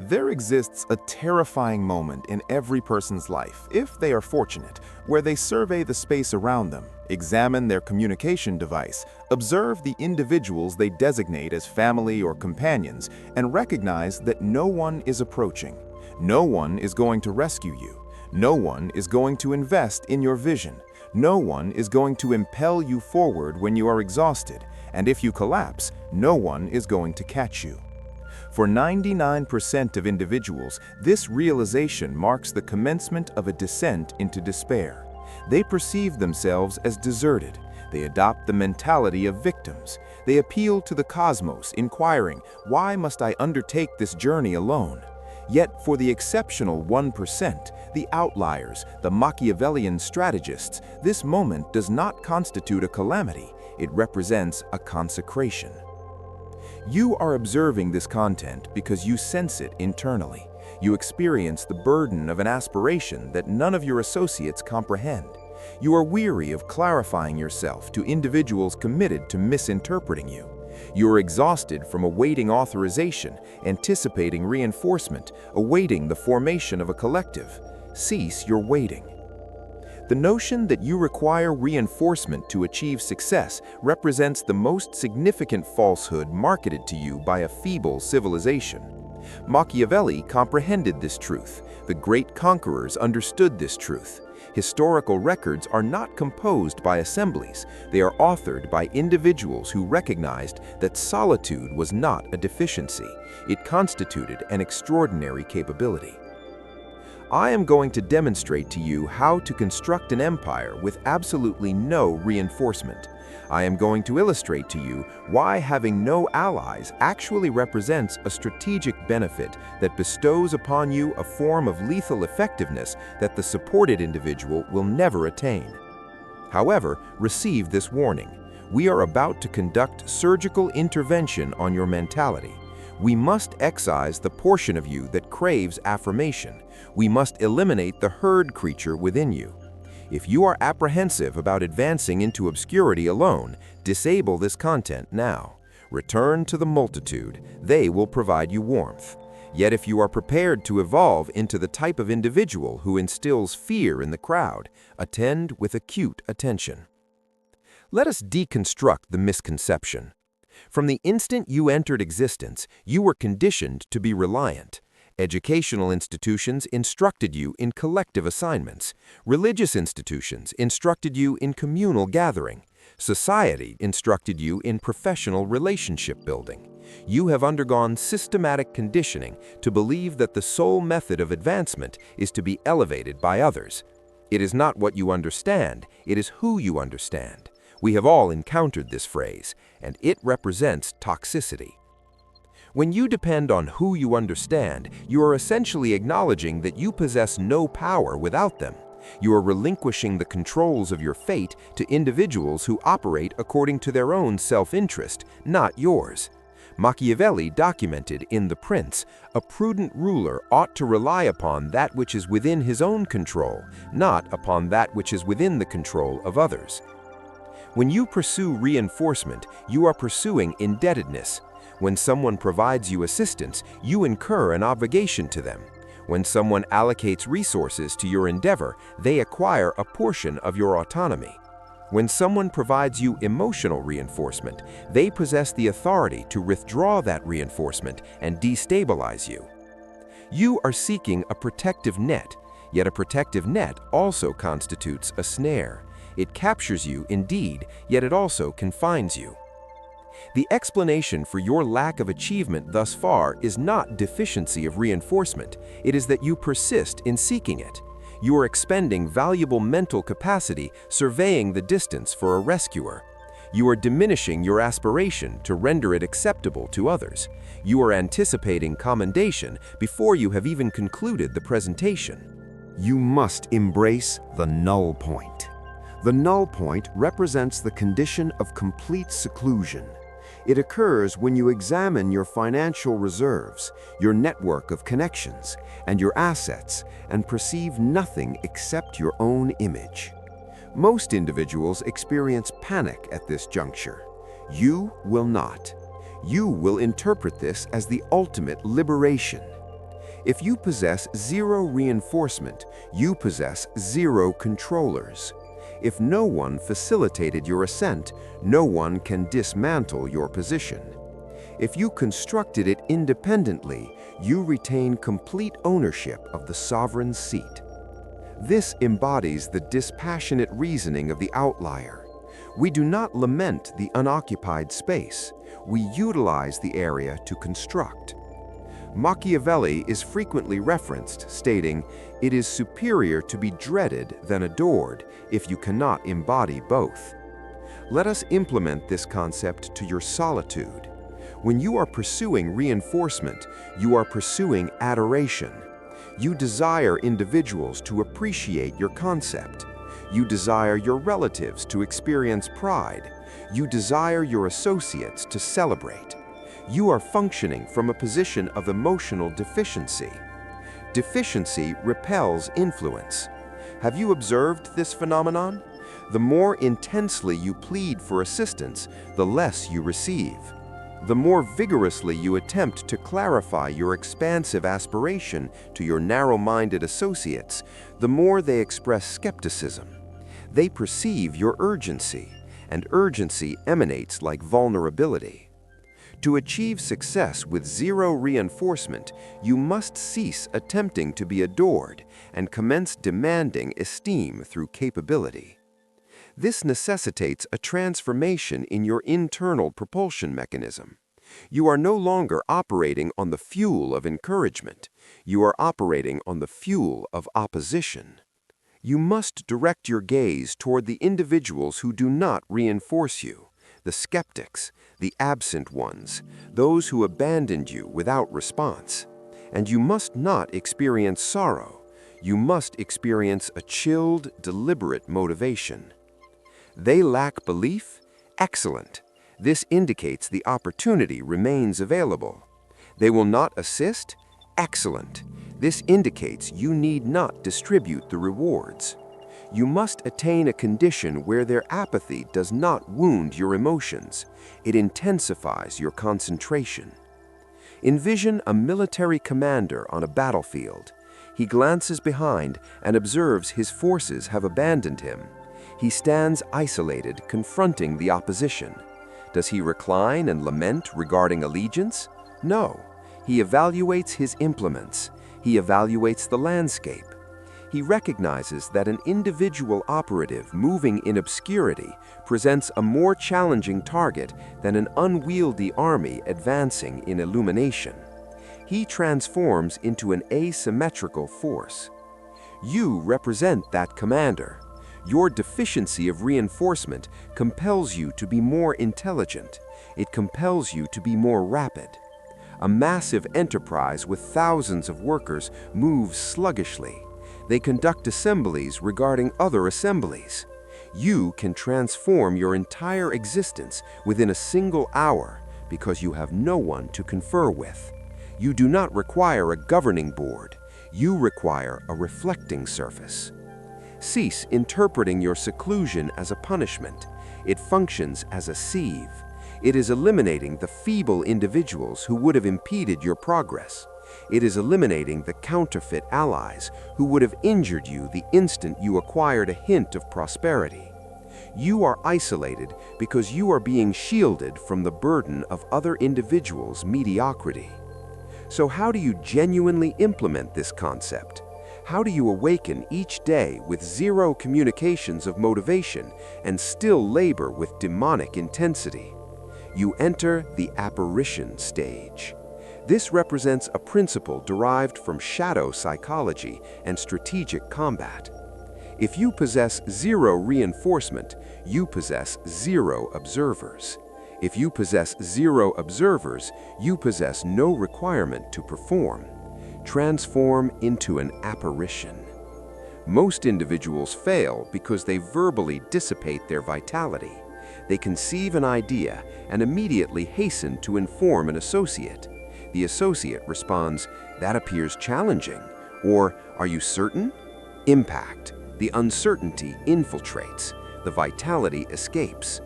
There exists a terrifying moment in every person's life, if they are fortunate, where they survey the space around them, examine their communication device, observe the individuals they designate as family or companions, and recognize that no one is approaching. No one is going to rescue you. No one is going to invest in your vision. No one is going to impel you forward when you are exhausted, and if you collapse, no one is going to catch you. For 99% of individuals, this realization marks the commencement of a descent into despair. They perceive themselves as deserted. They adopt the mentality of victims. They appeal to the cosmos, inquiring, "Why must I undertake this journey alone?" Yet for the exceptional 1%, the outliers, the Machiavellian strategists, this moment does not constitute a calamity. It represents a consecration. You are observing this content because you sense it internally. You experience the burden of an aspiration that none of your associates comprehend. You are weary of clarifying yourself to individuals committed to misinterpreting you. You are exhausted from awaiting authorization, anticipating reinforcement, awaiting the formation of a collective. Cease your waiting. The notion that you require reinforcement to achieve success represents the most significant falsehood marketed to you by a feeble civilization. Machiavelli comprehended this truth. The great conquerors understood this truth. Historical records are not composed by assemblies. They are authored by individuals who recognized that solitude was not a deficiency. It constituted an extraordinary capability. I am going to demonstrate to you how to construct an empire with absolutely no reinforcement. I am going to illustrate to you why having no allies actually represents a strategic benefit that bestows upon you a form of lethal effectiveness that the supported individual will never attain. However, receive this warning. We are about to conduct surgical intervention on your mentality. We must excise the portion of you that craves affirmation. We must eliminate the herd creature within you. If you are apprehensive about advancing into obscurity alone, disable this content now. Return to the multitude. They will provide you warmth. Yet if you are prepared to evolve into the type of individual who instills fear in the crowd, attend with acute attention. Let us deconstruct the misconception. From the instant you entered existence, you were conditioned to be reliant. Educational institutions instructed you in collective assignments. Religious institutions instructed you in communal gathering. Society instructed you in professional relationship building. You have undergone systematic conditioning to believe that the sole method of advancement is to be elevated by others. It is not what you understand, it is who you understand. We have all encountered this phrase, and it represents toxicity. When you depend on who you understand, you are essentially acknowledging that you possess no power without them. You are relinquishing the controls of your fate to individuals who operate according to their own self-interest, not yours. Machiavelli documented in The Prince, a prudent ruler ought to rely upon that which is within his own control, not upon that which is within the control of others. When you pursue reinforcement, you are pursuing indebtedness. When someone provides you assistance, you incur an obligation to them. When someone allocates resources to your endeavor, they acquire a portion of your autonomy. When someone provides you emotional reinforcement, they possess the authority to withdraw that reinforcement and destabilize you. You are seeking a protective net, yet a protective net also constitutes a snare. It captures you, indeed, yet it also confines you. The explanation for your lack of achievement thus far is not deficiency of reinforcement. It is that you persist in seeking it. You are expending valuable mental capacity surveying the distance for a rescuer. You are diminishing your aspiration to render it acceptable to others. You are anticipating commendation before you have even concluded the presentation. You must embrace the null point. The null point represents the condition of complete seclusion. It occurs when you examine your financial reserves, your network of connections, and your assets, and perceive nothing except your own image. Most individuals experience panic at this juncture. You will not. You will interpret this as the ultimate liberation. If you possess zero reinforcement, you possess zero controllers. If no one facilitated your ascent, no one can dismantle your position. If you constructed it independently, you retain complete ownership of the sovereign seat. This embodies the dispassionate reasoning of the outlier. We do not lament the unoccupied space. We utilize the area to construct. Machiavelli is frequently referenced, stating, "It is superior to be dreaded than adored if you cannot embody both." Let us implement this concept to your solitude. When you are pursuing reinforcement, you are pursuing adoration. You desire individuals to appreciate your concept. You desire your relatives to experience pride. You desire your associates to celebrate. You are functioning from a position of emotional deficiency. Deficiency repels influence. Have you observed this phenomenon? The more intensely you plead for assistance, the less you receive. The more vigorously you attempt to clarify your expansive aspiration to your narrow-minded associates, the more they express skepticism. They perceive your urgency, and urgency emanates like vulnerability. To achieve success with zero reinforcement, you must cease attempting to be adored and commence demanding esteem through capability. This necessitates a transformation in your internal propulsion mechanism. You are no longer operating on the fuel of encouragement. You are operating on the fuel of opposition. You must direct your gaze toward the individuals who do not reinforce you, the skeptics, the absent ones, those who abandoned you without response. And you must not experience sorrow. You must experience a chilled, deliberate motivation. They lack belief? Excellent. This indicates the opportunity remains available. They will not assist? Excellent. This indicates you need not distribute the rewards. You must attain a condition where their apathy does not wound your emotions. It intensifies your concentration. Envision a military commander on a battlefield. He glances behind and observes his forces have abandoned him. He stands isolated, confronting the opposition. Does he recline and lament regarding allegiance? No. He evaluates his implements. He evaluates the landscape. He recognizes that an individual operative moving in obscurity presents a more challenging target than an unwieldy army advancing in illumination. He transforms into an asymmetrical force. You represent that commander. Your deficiency of reinforcement compels you to be more intelligent. It compels you to be more rapid. A massive enterprise with thousands of workers moves sluggishly. They conduct assemblies regarding other assemblies. You can transform your entire existence within a single hour because you have no one to confer with. You do not require a governing board. You require a reflecting surface. Cease interpreting your seclusion as a punishment. It functions as a sieve. It is eliminating the feeble individuals who would have impeded your progress. It is eliminating the counterfeit allies who would have injured you the instant you acquired a hint of prosperity. You are isolated because you are being shielded from the burden of other individuals' mediocrity. So how do you genuinely implement this concept? How do you awaken each day with zero communications of motivation and still labor with demonic intensity? You enter the apparition stage. This represents a principle derived from shadow psychology and strategic combat. If you possess zero reinforcement, you possess zero observers. If you possess zero observers, you possess no requirement to perform. Transform into an apparition. Most individuals fail because they verbally dissipate their vitality. They conceive an idea and immediately hasten to inform an associate. The associate responds, "That appears challenging," or "Are you certain?" Impact. The uncertainty infiltrates. The vitality escapes.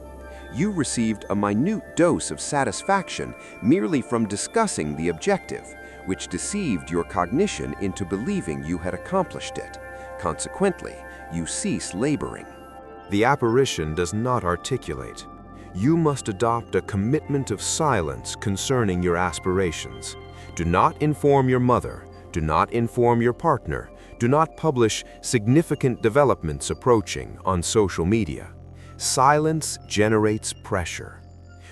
You received a minute dose of satisfaction merely from discussing the objective, which deceived your cognition into believing you had accomplished it. Consequently, you cease laboring. The apparition does not articulate. You must adopt a commitment of silence concerning your aspirations. Do not inform your mother. Do not inform your partner. Do not publish significant developments approaching on social media. Silence generates pressure.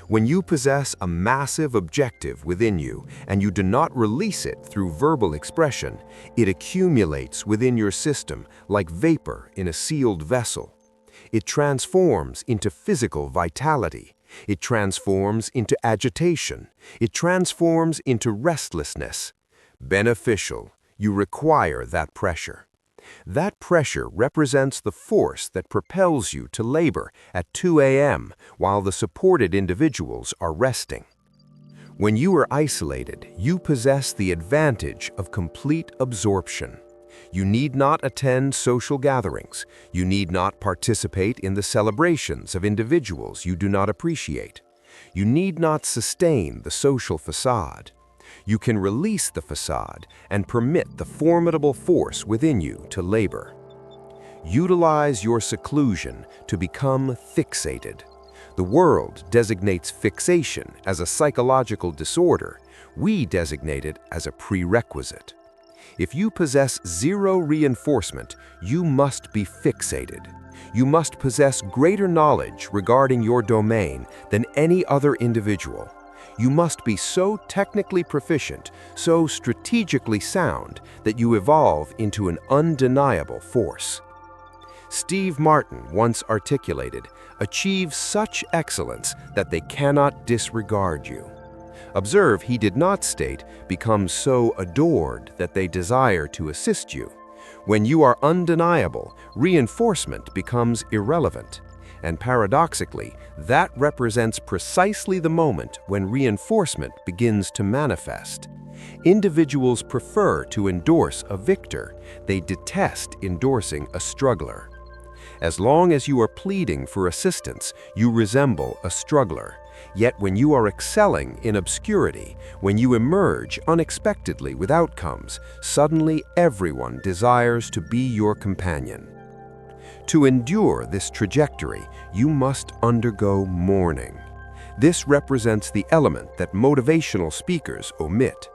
When you possess a massive objective within you and you do not release it through verbal expression, it accumulates within your system like vapor in a sealed vessel. It transforms into physical vitality. It transforms into agitation. It transforms into restlessness. Beneficial, you require that pressure. That pressure represents the force that propels you to labor at 2 a.m. while the supported individuals are resting. When you are isolated, you possess the advantage of complete absorption. You need not attend social gatherings. You need not participate in the celebrations of individuals you do not appreciate. You need not sustain the social facade. You can release the facade and permit the formidable force within you to labor. Utilize your seclusion to become fixated. The world designates fixation as a psychological disorder. We designate it as a prerequisite. If you possess zero reinforcement, you must be fixated. You must possess greater knowledge regarding your domain than any other individual. You must be so technically proficient, so strategically sound, that you evolve into an undeniable force. Steve Martin once articulated, "Achieve such excellence that they cannot disregard you." Observe, he did not state, "Become so adored that they desire to assist you." When you are undeniable, reinforcement becomes irrelevant. And paradoxically, that represents precisely the moment when reinforcement begins to manifest. Individuals prefer to endorse a victor. They detest endorsing a struggler. As long as you are pleading for assistance, you resemble a struggler. Yet when you are excelling in obscurity, when you emerge unexpectedly with outcomes, suddenly everyone desires to be your companion. To endure this trajectory, you must undergo mourning. This represents the element that motivational speakers omit.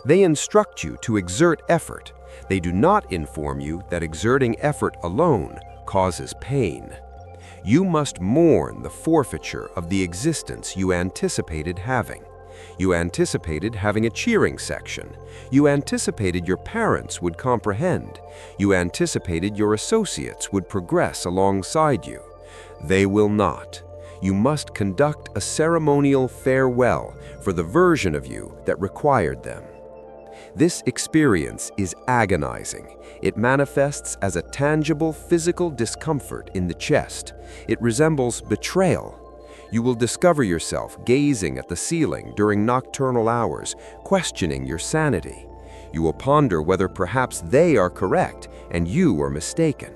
They instruct you to exert effort. They do not inform you that exerting effort alone causes pain. You must mourn the forfeiture of the existence you anticipated having. You anticipated having a cheering section. You anticipated your parents would comprehend. You anticipated your associates would progress alongside you. They will not. You must conduct a ceremonial farewell for the version of you that required them. This experience is agonizing. It manifests as a tangible physical discomfort in the chest. It resembles betrayal. You will discover yourself gazing at the ceiling during nocturnal hours, questioning your sanity. You will ponder whether perhaps they are correct and you are mistaken.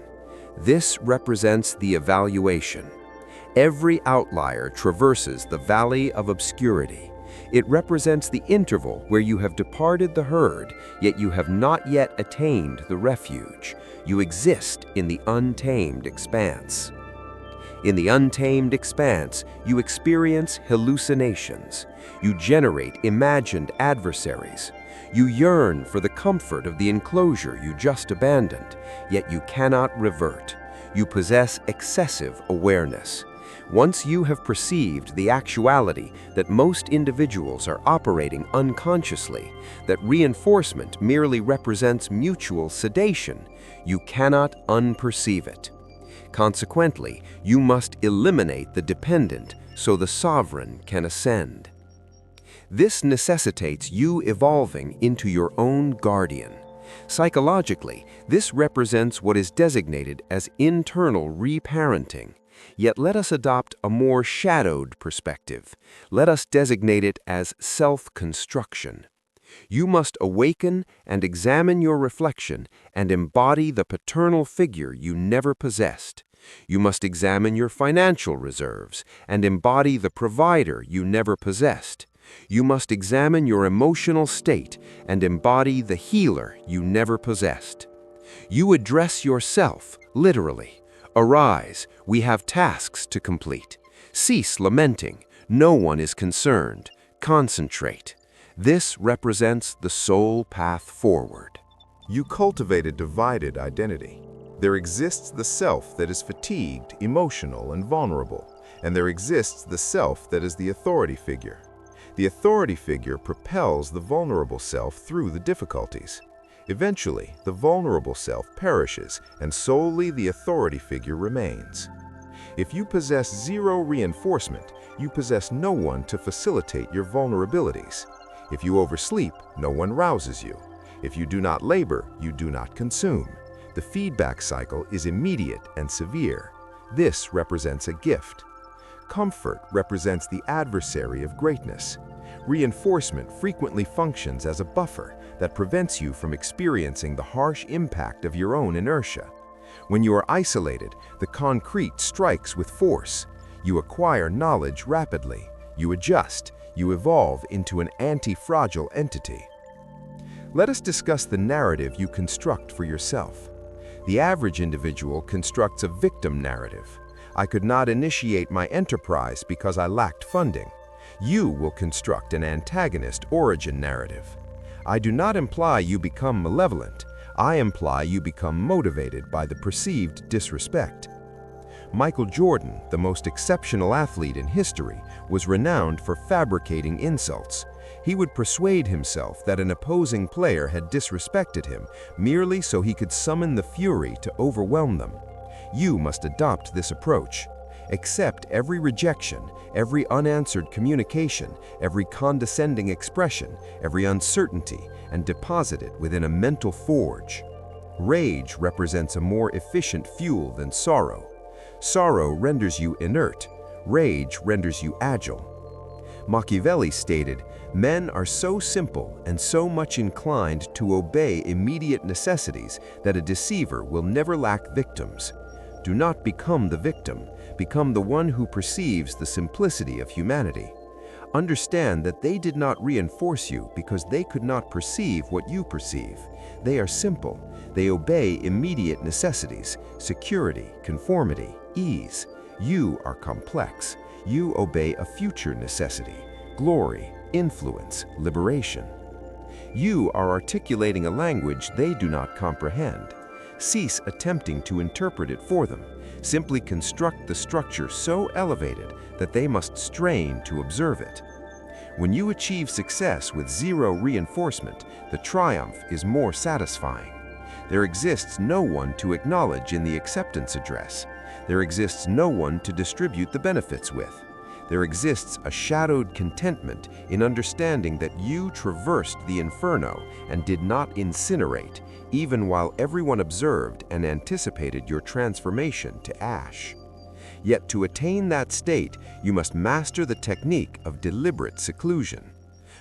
This represents the evaluation. Every outlier traverses the valley of obscurity. It represents the interval where you have departed the herd, yet you have not yet attained the refuge. You exist in the untamed expanse. In the untamed expanse, you experience hallucinations. You generate imagined adversaries. You yearn for the comfort of the enclosure you just abandoned, yet you cannot revert. You possess excessive awareness. Once you have perceived the actuality that most individuals are operating unconsciously, that reinforcement merely represents mutual sedation, you cannot unperceive it. Consequently, you must eliminate the dependent so the sovereign can ascend. This necessitates you evolving into your own guardian. Psychologically, this represents what is designated as internal reparenting. Yet let us adopt a more shadowed perspective. Let us designate it as self-construction. You must awaken and examine your reflection and embody the paternal figure you never possessed. You must examine your financial reserves and embody the provider you never possessed. You must examine your emotional state and embody the healer you never possessed. You address yourself, literally. Arise, we have tasks to complete. Cease lamenting, no one is concerned. Concentrate. This represents the sole path forward. You cultivate a divided identity. There exists the self that is fatigued, emotional, and vulnerable, and there exists the self that is the authority figure. The authority figure propels the vulnerable self through the difficulties. Eventually, the vulnerable self perishes, and solely the authority figure remains. If you possess zero reinforcement, you possess no one to facilitate your vulnerabilities. If you oversleep, no one rouses you. If you do not labor, you do not consume. The feedback cycle is immediate and severe. This represents a gift. Comfort represents the adversary of greatness. Reinforcement frequently functions as a buffer that prevents you from experiencing the harsh impact of your own inertia. When you are isolated, the concrete strikes with force. You acquire knowledge rapidly. You adjust. You evolve into an anti-fragile entity. Let us discuss the narrative you construct for yourself. The average individual constructs a victim narrative. I could not initiate my enterprise because I lacked funding. You will construct an antagonist origin narrative. I do not imply you become malevolent. I imply you become motivated by the perceived disrespect. Michael Jordan, the most exceptional athlete in history, was renowned for fabricating insults. He would persuade himself that an opposing player had disrespected him merely so he could summon the fury to overwhelm them. You must adopt this approach. Accept every rejection, every unanswered communication, every condescending expression, every uncertainty, and deposit it within a mental forge. Rage represents a more efficient fuel than sorrow. Sorrow renders you inert. Rage renders you agile. Machiavelli stated, "Men are so simple and so much inclined to obey immediate necessities that a deceiver will never lack victims." Do not become the victim. Become the one who perceives the simplicity of humanity. Understand that they did not reinforce you because they could not perceive what you perceive. They are simple. They obey immediate necessities, security, conformity, ease. You are complex. You obey a future necessity, glory, influence, liberation. You are articulating a language they do not comprehend. Cease attempting to interpret it for them. Simply construct the structure so elevated that they must strain to observe it. When you achieve success with zero reinforcement, the triumph is more satisfying. There exists no one to acknowledge in the acceptance address. There exists no one to distribute the benefits with. There exists a shadowed contentment in understanding that you traversed the inferno and did not incinerate, even while everyone observed and anticipated your transformation to ash. Yet to attain that state, you must master the technique of deliberate seclusion.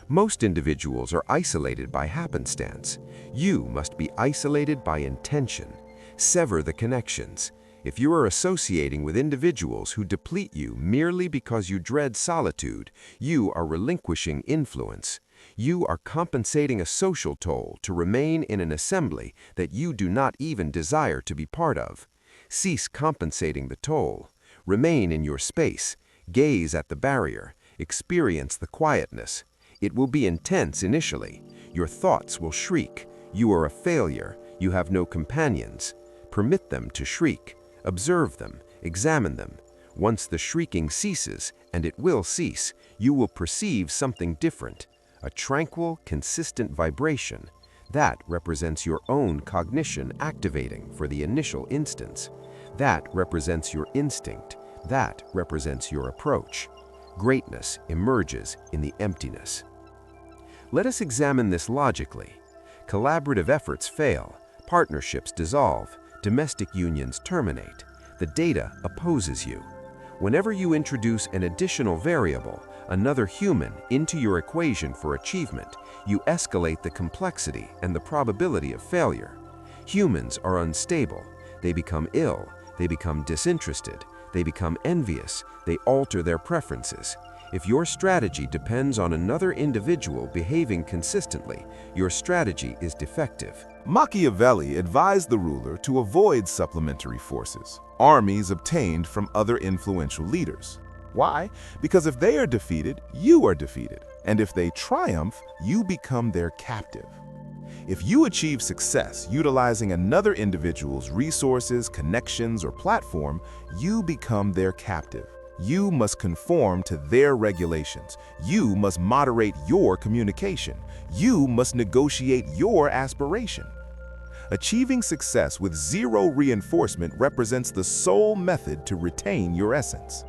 Most individuals are isolated by happenstance. You must be isolated by intention. Sever the connections. If you are associating with individuals who deplete you merely because you dread solitude, you are relinquishing influence. You are compensating a social toll to remain in an assembly that you do not even desire to be part of. Cease compensating the toll. Remain in your space. Gaze at the barrier. Experience the quietness. It will be intense initially. Your thoughts will shriek. You are a failure. You have no companions. Permit them to shriek. Observe them. Examine them. Once the shrieking ceases, and it will cease, you will perceive something different. A tranquil, consistent vibration. That represents your own cognition activating for the initial instance. That represents your instinct. That represents your approach. Greatness emerges in the emptiness. Let us examine this logically. Collaborative efforts fail. Partnerships dissolve. Domestic unions terminate. The data opposes you. Whenever you introduce an additional variable, another human, into your equation for achievement, you escalate the complexity and the probability of failure. Humans are unstable. They become ill. They become disinterested. They become envious. They alter their preferences. If your strategy depends on another individual behaving consistently, your strategy is defective. Machiavelli advised the ruler to avoid supplementary forces, armies obtained from other influential leaders. Why? Because if they are defeated, you are defeated. And if they triumph, you become their captive. If you achieve success utilizing another individual's resources, connections, or platform, you become their captive. You must conform to their regulations. You must moderate your communication. You must negotiate your aspiration. Achieving success with zero reinforcement represents the sole method to retain your essence.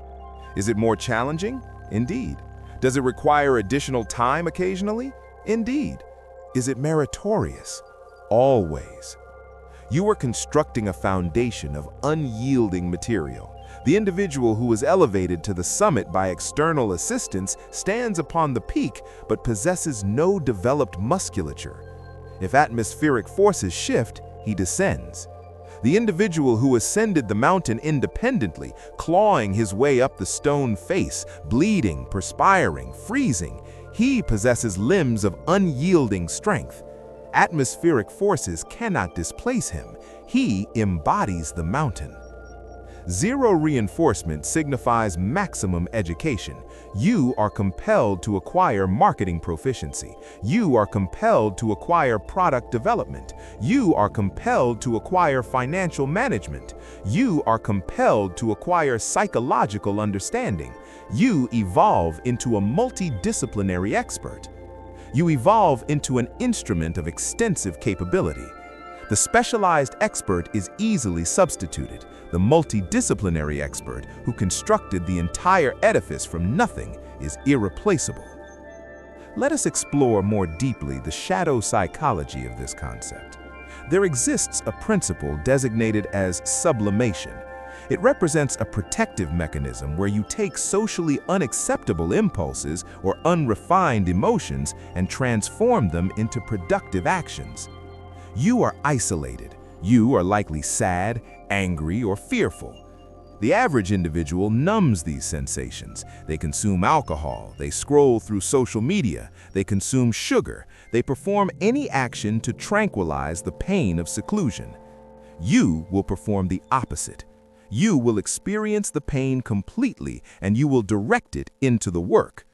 Is it more challenging? Indeed. Does it require additional time occasionally? Indeed. Is it meritorious? Always. You are constructing a foundation of unyielding material. The individual who is elevated to the summit by external assistance stands upon the peak but possesses no developed musculature. If atmospheric forces shift, he descends. The individual who ascended the mountain independently, clawing his way up the stone face, bleeding, perspiring, freezing, he possesses limbs of unyielding strength. Atmospheric forces cannot displace him. He embodies the mountain. Zero reinforcement signifies maximum education. You are compelled to acquire marketing proficiency. You are compelled to acquire product development. You are compelled to acquire financial management. You are compelled to acquire psychological understanding. You evolve into a multidisciplinary expert. You evolve into an instrument of extensive capability. The specialized expert is easily substituted. The multidisciplinary expert who constructed the entire edifice from nothing is irreplaceable. Let us explore more deeply the shadow psychology of this concept. There exists a principle designated as sublimation. It represents a protective mechanism where you take socially unacceptable impulses or unrefined emotions and transform them into productive actions. You are isolated. You are likely sad, angry, or fearful. The average individual numbs these sensations. They consume alcohol, they scroll through social media, they consume sugar, they perform any action to tranquilize the pain of seclusion. You will perform the opposite. You will experience the pain completely and you will direct it into the work.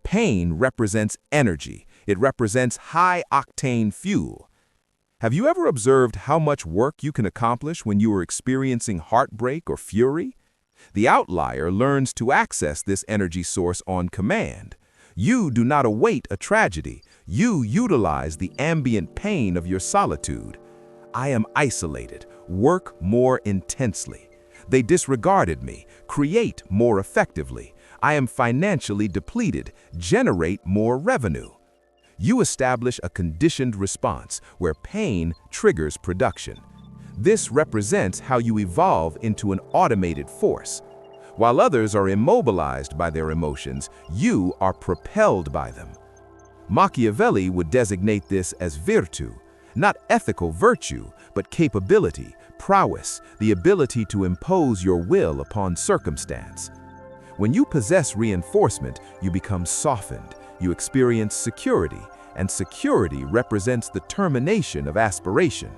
Pain represents energy. It represents high-octane fuel. Have you ever observed how much work you can accomplish when you are experiencing heartbreak or fury? The outlier learns to access this energy source on command. You do not await a tragedy. You utilize the ambient pain of your solitude. I am isolated. Work more intensely. They disregarded me. Create more effectively. I am financially depleted. Generate more revenue. You establish a conditioned response where pain triggers production. This represents how you evolve into an automated force. While others are immobilized by their emotions, you are propelled by them. Machiavelli would designate this as virtù, not ethical virtue, but capability, prowess, the ability to impose your will upon circumstance. When you possess reinforcement, you become softened. You experience security, and security represents the termination of aspiration.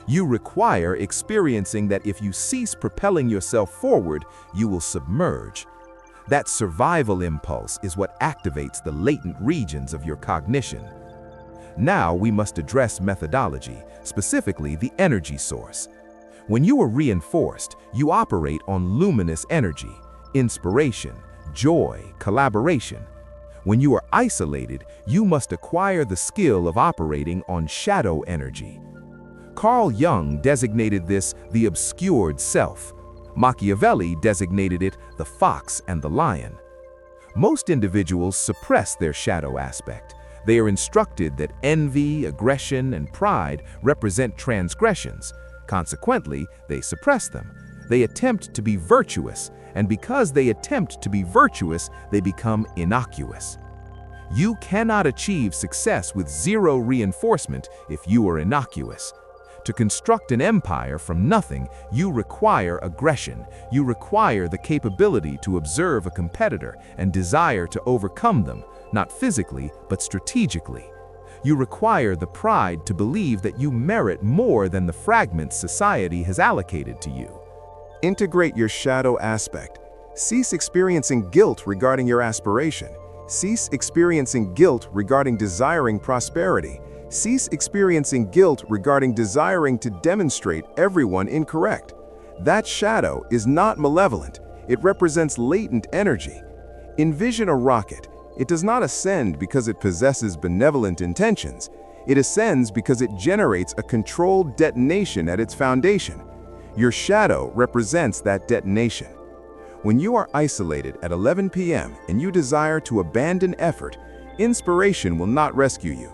You require experiencing that if you cease propelling yourself forward, you will submerge. That survival impulse is what activates the latent regions of your cognition. Now we must address methodology, specifically the energy source. When you are reinforced, you operate on luminous energy, inspiration, joy, collaboration. When you are isolated, you must acquire the skill of operating on shadow energy. Carl Jung designated this the obscured self. Machiavelli designated it the fox and the lion. Most individuals suppress their shadow aspect. They are instructed that envy, aggression, and pride represent transgressions. Consequently, they suppress them. They attempt to be virtuous, and because they attempt to be virtuous, they become innocuous. You cannot achieve success with zero reinforcement if you are innocuous. To construct an empire from nothing, you require aggression. You require the capability to observe a competitor and desire to overcome them, not physically, but strategically. You require the pride to believe that you merit more than the fragments society has allocated to you. Integrate your shadow aspect. Cease experiencing guilt regarding your aspiration. Cease experiencing guilt regarding desiring prosperity. Cease experiencing guilt regarding desiring to demonstrate everyone incorrect. That shadow is not malevolent. It represents latent energy. Envision a rocket. It does not ascend because it possesses benevolent intentions. It ascends because it generates a controlled detonation at its foundation. Your shadow represents that detonation. When you are isolated at 11 p.m. and you desire to abandon effort, inspiration will not rescue you.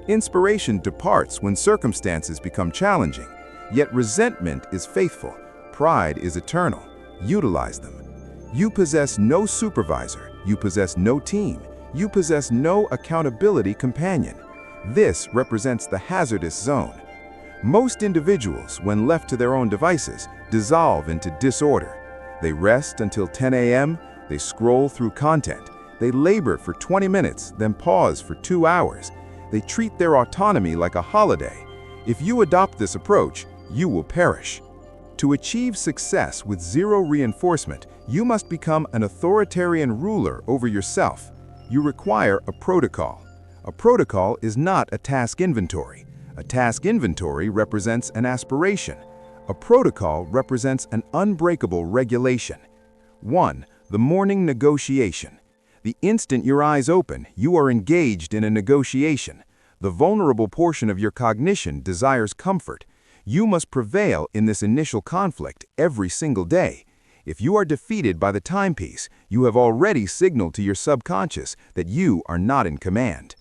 Inspiration departs when circumstances become challenging, yet resentment is faithful, pride is eternal. Utilize them. You possess no supervisor, you possess no team, you possess no accountability companion. This represents the hazardous zone. Most individuals, when left to their own devices, dissolve into disorder. They rest until 10 a.m., they scroll through content, they labor for 20 minutes, then pause for 2 hours. They treat their autonomy like a holiday. If you adopt this approach, you will perish. To achieve success with zero reinforcement, you must become an authoritarian ruler over yourself. You require a protocol. A protocol is not a task inventory. A task inventory represents an aspiration. A protocol represents an unbreakable regulation. 1. The morning negotiation. The instant your eyes open, you are engaged in a negotiation. The vulnerable portion of your cognition desires comfort. You must prevail in this initial conflict every single day. If you are defeated by the timepiece, you have already signaled to your subconscious that you are not in command.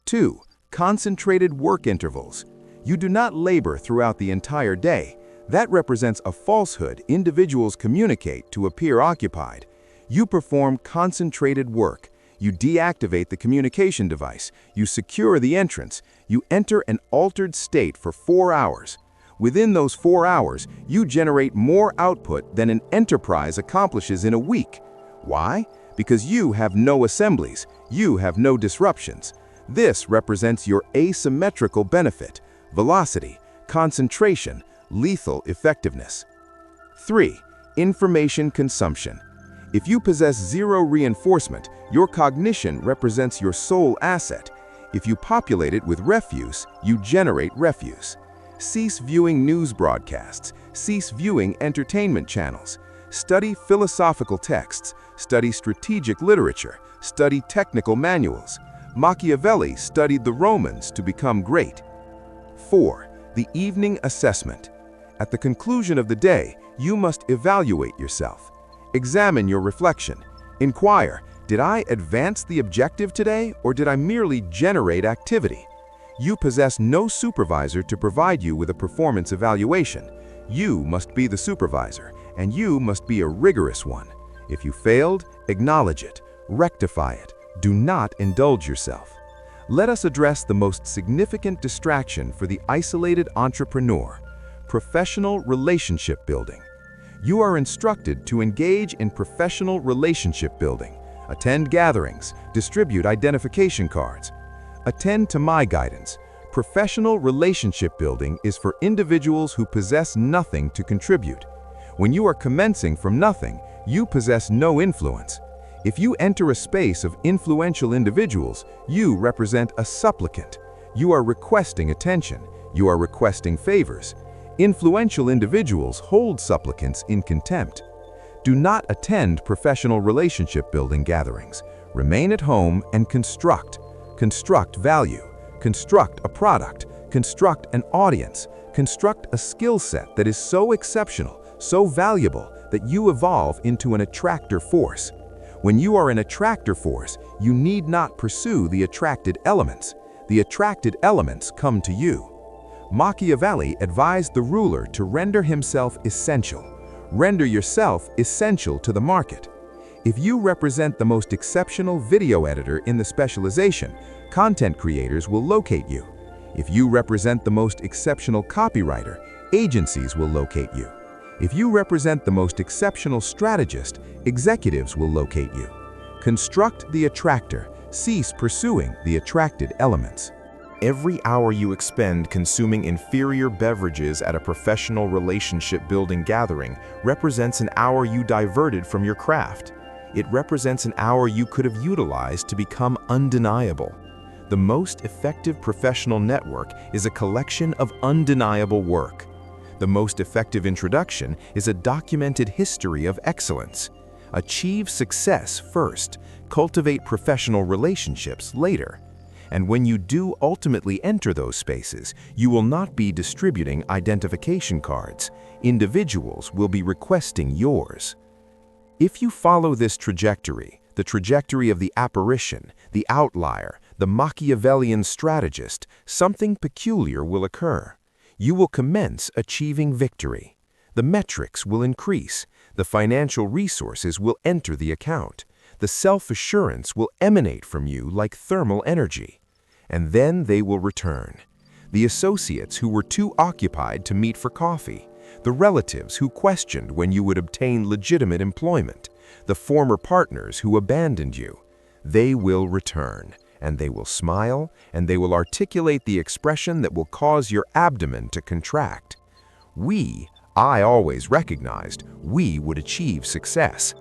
2. Concentrated work intervals. You do not labor throughout the entire day. That represents a falsehood individuals communicate to appear occupied. You perform concentrated work. You deactivate the communication device. You secure the entrance. You enter an altered state for 4 hours. Within those 4 hours, you generate more output than an enterprise accomplishes in a week. Why? Because you have no assemblies. You have no disruptions. This represents your asymmetrical benefit, velocity, concentration, lethal effectiveness. 3. Information consumption. If you possess zero reinforcement, your cognition represents your sole asset. If you populate it with refuse, you generate refuse. Cease viewing news broadcasts. Cease viewing entertainment channels. Study philosophical texts. Study strategic literature. Study technical manuals. Machiavelli studied the Romans to become great. 4. The evening assessment. At the conclusion of the day, you must evaluate yourself. Examine your reflection. Inquire, did I advance the objective today, or did I merely generate activity? You possess no supervisor to provide you with a performance evaluation. You must be the supervisor, and you must be a rigorous one. If you failed, acknowledge it, rectify it. Do not indulge yourself. Let us address the most significant distraction for the isolated entrepreneur: professional relationship building. You are instructed to engage in professional relationship building. Attend gatherings, distribute identification cards. Attend to my guidance. Professional relationship building is for individuals who possess nothing to contribute. When you are commencing from nothing, you possess no influence. If you enter a space of influential individuals, you represent a supplicant. You are requesting attention. You are requesting favors. Influential individuals hold supplicants in contempt. Do not attend professional relationship building gatherings. Remain at home and construct. Construct value. Construct a product. Construct an audience. Construct a skill set that is so exceptional, so valuable, that you evolve into an attractor force. When you are an attractor force, you need not pursue the attracted elements. The attracted elements come to you. Machiavelli advised the ruler to render himself essential. Render yourself essential to the market. If you represent the most exceptional video editor in the specialization, content creators will locate you. If you represent the most exceptional copywriter, agencies will locate you. If you represent the most exceptional strategist, executives will locate you. Construct the attractor. Cease pursuing the attracted elements. Every hour you expend consuming inferior beverages at a professional relationship-building gathering represents an hour you diverted from your craft. It represents an hour you could have utilized to become undeniable. The most effective professional network is a collection of undeniable work. The most effective introduction is a documented history of excellence. Achieve success first, cultivate professional relationships later. And when you do ultimately enter those spaces, you will not be distributing identification cards. Individuals will be requesting yours. If you follow this trajectory, the trajectory of the apparition, the outlier, the Machiavellian strategist, something peculiar will occur. You will commence achieving victory. The metrics will increase. The financial resources will enter the account. The self-assurance will emanate from you like thermal energy. And then they will return. The associates who were too occupied to meet for coffee, the relatives who questioned when you would obtain legitimate employment, the former partners who abandoned you, they will return, and they will smile, and they will articulate the expression that will cause your abdomen to contract. I always recognized, we would achieve success.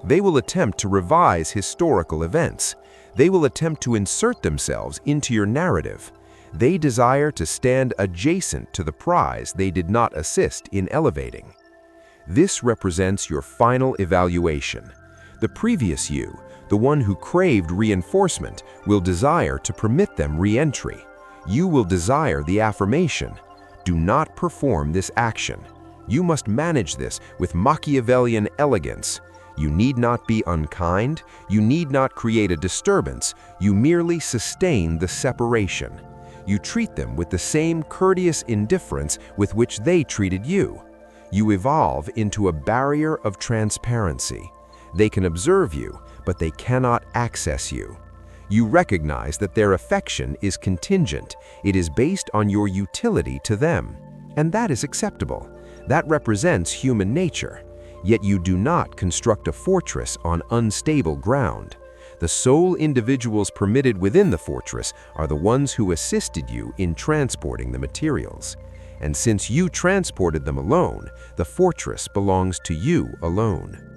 They will attempt to revise historical events. They will attempt to insert themselves into your narrative. They desire to stand adjacent to the prize they did not assist in elevating. This represents your final evaluation. The previous you, the one who craved reinforcement, will desire to permit them re-entry. You will desire the affirmation. Do not perform this action. You must manage this with Machiavellian elegance. You need not be unkind. You need not create a disturbance. You merely sustain the separation. You treat them with the same courteous indifference with which they treated you. You evolve into a barrier of transparency. They can observe you, but they cannot access you. You recognize that their affection is contingent. It is based on your utility to them. And that is acceptable. That represents human nature. Yet you do not construct a fortress on unstable ground. The sole individuals permitted within the fortress are the ones who assisted you in transporting the materials. And since you transported them alone, the fortress belongs to you alone.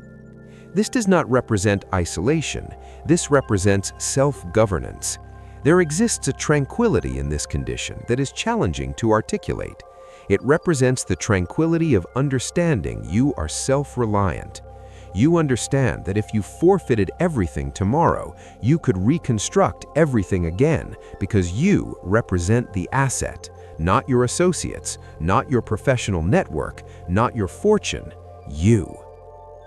This does not represent isolation. This represents self-governance. There exists a tranquility in this condition that is challenging to articulate. It represents the tranquility of understanding you are self-reliant. You understand that if you forfeited everything tomorrow, you could reconstruct everything again because you represent the asset, not your associates, not your professional network, not your fortune, you.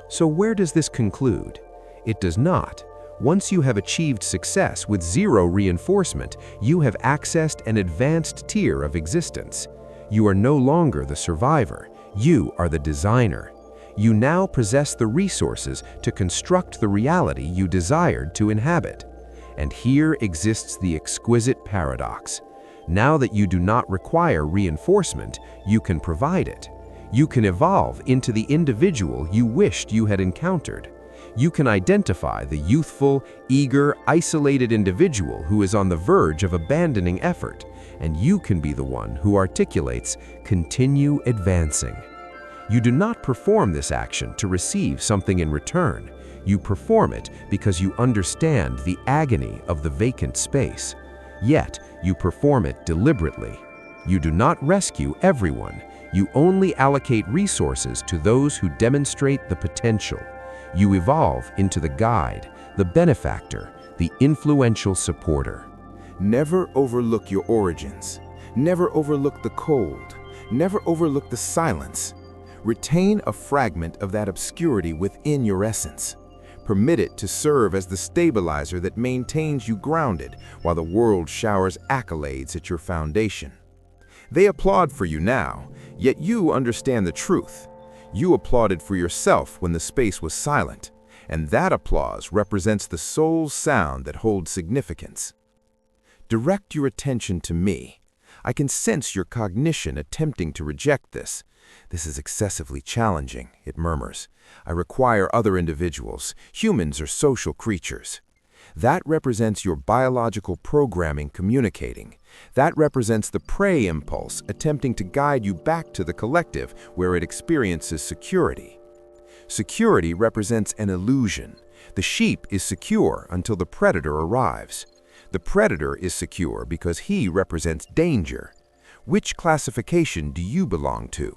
So where does this conclude? It does not. Once you have achieved success with zero reinforcement, you have accessed an advanced tier of existence. You are no longer the survivor. You are the designer. You now possess the resources to construct the reality you desired to inhabit. And here exists the exquisite paradox. Now that you do not require reinforcement, you can provide it. You can evolve into the individual you wished you had encountered. You can identify the youthful, eager, isolated individual who is on the verge of abandoning effort, and you can be the one who articulates, "Continue advancing." You do not perform this action to receive something in return. You perform it because you understand the agony of the vacant space. Yet, you perform it deliberately. You do not rescue everyone. You only allocate resources to those who demonstrate the potential. You evolve into the guide, the benefactor, the influential supporter. Never overlook your origins. Never overlook the cold. Never overlook the silence. Retain a fragment of that obscurity within your essence. Permit it to serve as the stabilizer that maintains you grounded while the world showers accolades at your foundation. They applaud for you now, yet you understand the truth. You applauded for yourself when the space was silent, and that applause represents the soul's sound that holds significance. Direct your attention to me. I can sense your cognition attempting to reject this. This is excessively challenging, it murmurs. I require other individuals. Humans are social creatures. That represents your biological programming communicating. That represents the prey impulse attempting to guide you back to the collective where it experiences security. Security represents an illusion. The sheep is secure until the predator arrives. The predator is secure because he represents danger. Which classification do you belong to?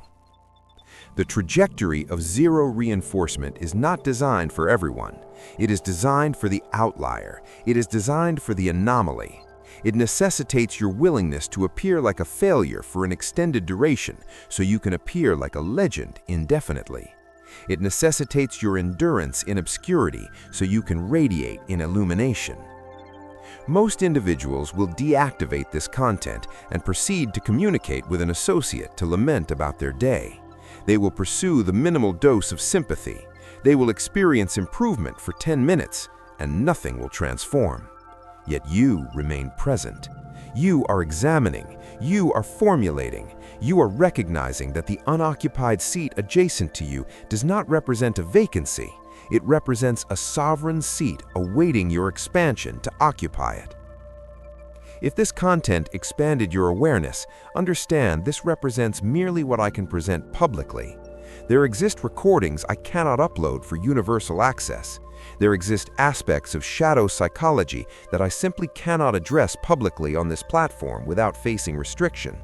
The trajectory of zero reinforcement is not designed for everyone. It is designed for the outlier. It is designed for the anomaly. It necessitates your willingness to appear like a failure for an extended duration so you can appear like a legend indefinitely. It necessitates your endurance in obscurity so you can radiate in illumination. Most individuals will deactivate this content and proceed to communicate with an associate to lament about their day. They will pursue the minimal dose of sympathy. They will experience improvement for 10 minutes, and nothing will transform. Yet you remain present. You are examining. You are formulating. You are recognizing that the unoccupied seat adjacent to you does not represent a vacancy. It represents a sovereign seat awaiting your expansion to occupy it. If this content expanded your awareness, understand this represents merely what I can present publicly. There exist recordings I cannot upload for universal access. There exist aspects of shadow psychology that I simply cannot address publicly on this platform without facing restriction.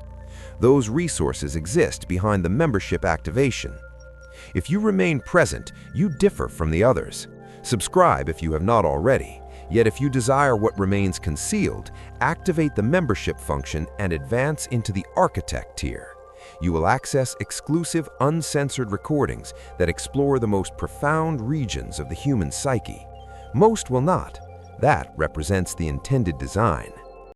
Those resources exist behind the membership activation. If you remain present, you differ from the others. Subscribe if you have not already. Yet if you desire what remains concealed, activate the membership function and advance into the architect tier. You will access exclusive, uncensored recordings that explore the most profound regions of the human psyche. Most will not. That represents the intended design.